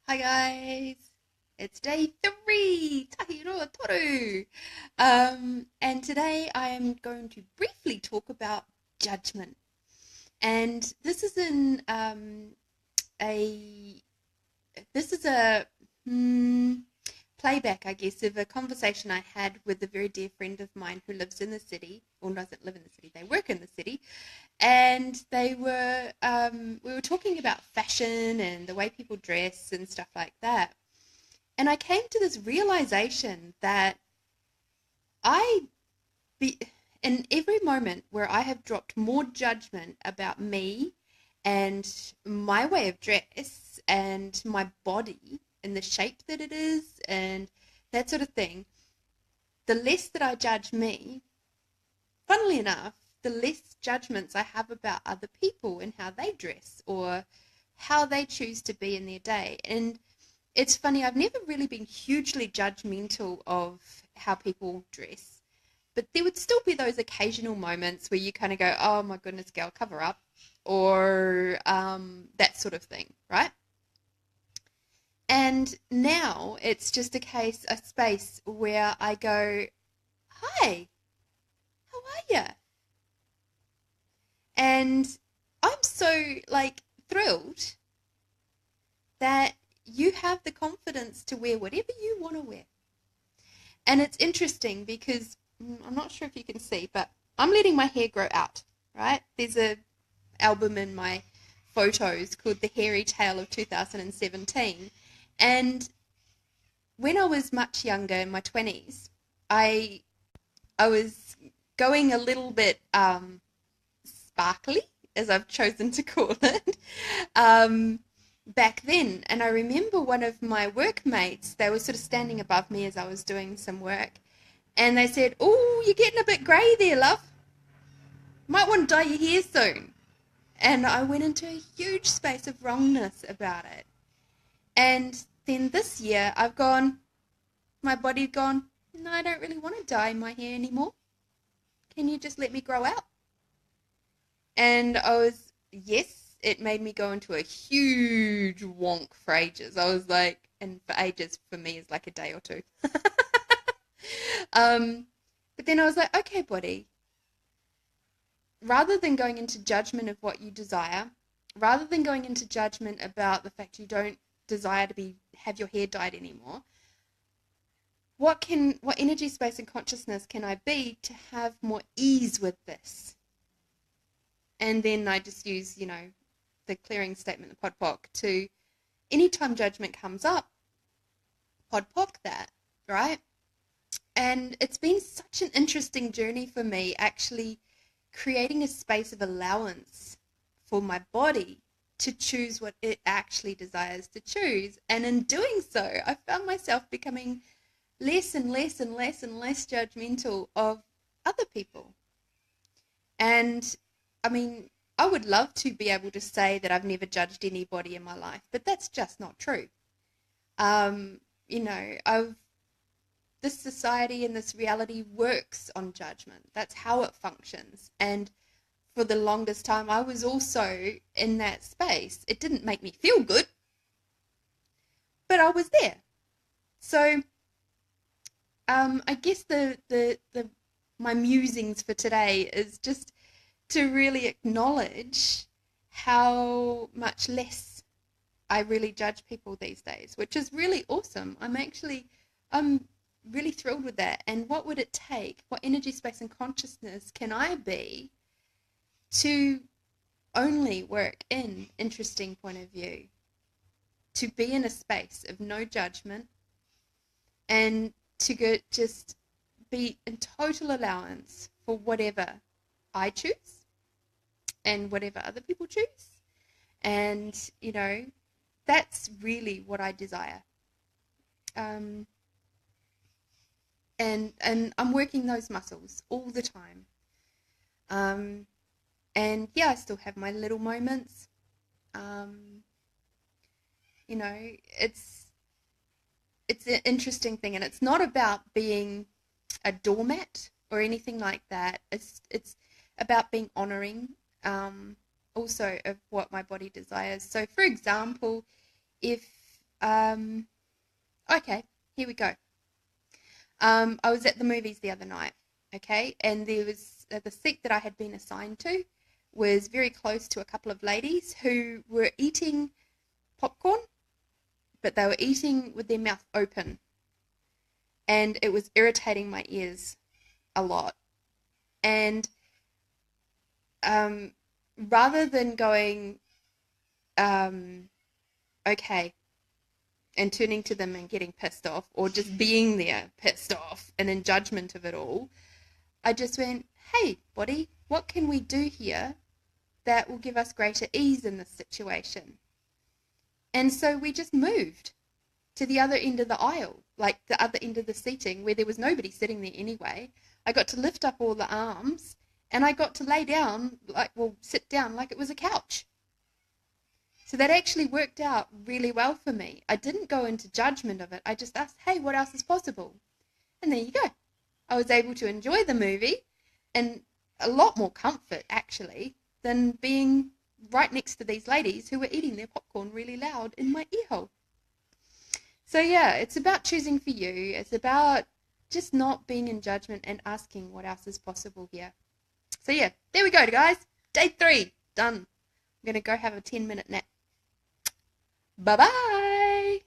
Hi guys, it's day three, tahi roa toru. And today I am going to briefly talk about judgment. And a this is a playback, I guess, of a conversation I had with a very dear friend of mine who lives in the city, or doesn't live in the city, they work in the city, and we were talking about fashion and the way people dress and stuff like that. And I came to this realization that I be in every moment where I have dropped more judgment about me and my way of dress and my body and the shape that it is and that sort of thing, the less that I judge me, funnily enough, the less judgments I have about other people and how they dress or how they choose to be in their day. And it's funny, I've never really been hugely judgmental of how people dress, but there would still be those occasional moments where you kind of go, oh my goodness, girl, cover up, or that sort of thing, right? And now it's just a space where I go, hi, how are you? And I'm so like thrilled that you have the confidence to wear whatever you want to wear. And it's interesting because I'm not sure if you can see, but I'm letting my hair grow out, right? There's a album in my photos called The Hairy Tale of 2017. And when I was much younger in my 20s, I I was going a little bit sparkly, as I've chosen to call it, um, back then. And I remember one of my workmates, they were sort of standing above me as I was doing some work, and they said, oh, you're getting a bit grey there, love. Might want to dye your hair soon. And I went into a huge space of wrongness about it. And then this year, my body gone, no, I don't really want to dye my hair anymore. Can you just let me grow out? And yes, it made me go into a huge wonk for ages. I was like, and for ages for me is like a day or two. um, but then I was like, okay, body, rather than going into judgment of what you desire, rather than going into judgment about the fact you don't desire to have your hair dyed anymore, what energy, space, and consciousness can I be to have more ease with this? And then I just use, the clearing statement, the podpoc, to anytime judgment comes up, podpoc that, right? And it's been such an interesting journey for me, actually creating a space of allowance for my body to choose what it actually desires to choose. And in doing so, I found myself becoming less and less and less and less judgmental of other people. And I mean, I would love to be able to say that I've never judged anybody in my life, but that's just not true. Um, I've this society and this reality works on judgment. That's how it functions. And for the longest time, I was also in that space. It didn't make me feel good, but I was there. So, I guess the my musings for today is just to really acknowledge how much less I really judge people these days, which is really awesome. I'm really thrilled with that. And what would it take? What energy, space, and consciousness can I be to only work in interesting point of view, to be in a space of no judgment, and to go just be in total allowance for whatever I choose and whatever other people choose. And, that's really what I desire. Um, and I'm working those muscles all the time. Um, and yeah, I still have my little moments. Um, it's an interesting thing, and it's not about being a doormat or anything like that. It's about being honoring, also of what my body desires. So, for example, if okay, here we go. I was at the movies the other night, okay, and there was the seat that I had been assigned to was very close to a couple of ladies who were eating popcorn, but they were eating with their mouth open, and it was irritating my ears a lot. And rather than going, okay, and turning to them and getting pissed off, or just being there pissed off and in judgment of it all, I just went, hey, buddy, what can we do here that will give us greater ease in this situation? And so we just moved to the other end of the aisle, like the other end of the seating where there was nobody sitting there anyway. I got to lift up all the arms and I got to lay down, sit down like it was a couch. So that actually worked out really well for me. I didn't go into judgment of it. I just asked, hey, what else is possible? And there you go. I was able to enjoy the movie and a lot more comfort, actually, than being right next to these ladies who were eating their popcorn really loud in my ear hole. So yeah, it's about choosing for you. It's about just not being in judgment and asking what else is possible here. So yeah, there we go, guys. Day 3, done. I'm going to go have a 10-minute nap. Bye-bye.